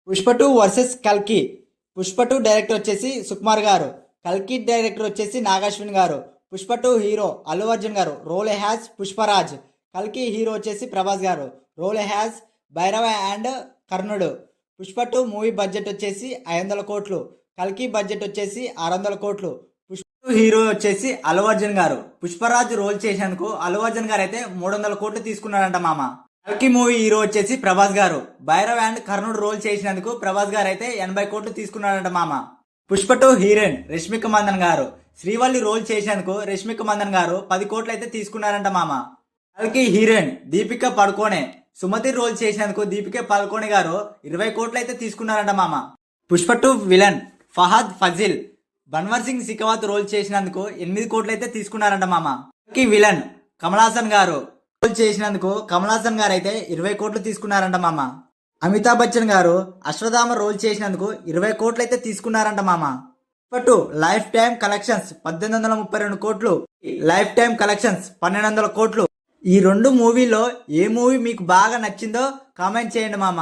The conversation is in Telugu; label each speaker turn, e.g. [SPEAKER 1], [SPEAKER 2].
[SPEAKER 1] పుష్ప టూ వర్సెస్ కల్కి. పుష్ప టూ డైరెక్టర్ వచ్చేసి సుకుమార్ గారు, కల్కి డైరెక్టర్ వచ్చేసి నాగాశ్విన్ గారు. పుష్ప టూ హీరో అల్లు అర్జున్ గారు, రోల్ హ్యాజ్ పుష్పరాజ్. కల్కి హీరో వచ్చేసి ప్రభాస్ గారు, రోల్ హ్యాజ్ భైరవ అండ్ కర్ణుడు. పుష్ప టూ మూవీ బడ్జెట్ వచ్చేసి 500 కోట్లు, కల్కి బడ్జెట్ వచ్చేసి 600 కోట్లు. పుష్ప టూ హీరో వచ్చేసి అల్లు అర్జున్ గారు. పుష్పరాజ్ రోల్ చేసేందుకు అల్లు అర్జున్ గారు అయితే 300 కోట్లు తీసుకున్నారంట మామ. కల్కి మూవీ హీరో వచ్చేసి ప్రభాస్ గారు. భైరవ్ అండ్ కర్ణుడు రోల్ చేసినందుకు ప్రభాస్ గారు అయితే 80 కోట్లు తీసుకున్నాడంట మామ. పుష్ప టూ హీరోయిన్ రష్మిక మందన్ గారు. శ్రీవల్లి రోల్ చేసినందుకు రష్మిక మందన్ గారు 10 కోట్లు అయితే తీసుకున్నారంట మామ. కల్కి హీరోయిన్ దీపిక పడుకోనే. సుమతి రోల్ చేసినందుకు దీపిక పడుకోనే గారు 20 కోట్లు అయితే తీసుకున్నారంట మామ. Pushpa two villain Fahadh Faasil Bhanwar Singh Shekhawat role చేసినందుకు 8 కోట్లు అయితే తీసుకున్నారంట మామ. కల్కి విలన్ కమల్ హాసన్ గారు రోల్ చేసినందుకు కమల్ హాసన్ గారు అయితే 20 కోట్లు తీసుకున్నారంట మామ. అమితాబ్ బచ్చన్ గారు అశ్వథామ రోల్ చేసినందుకు 20 కోట్లు అయితే తీసుకున్నారంట మామ. Pushpa two life time collections 1832 కోట్లు, లైఫ్ టైమ్ కలెక్షన్స్ 1200 కోట్లు. ఈ రెండు మూవీలో ఏ మూవీ మీకు బాగా నచ్చిందో కామెంట్ చేయండి మామ.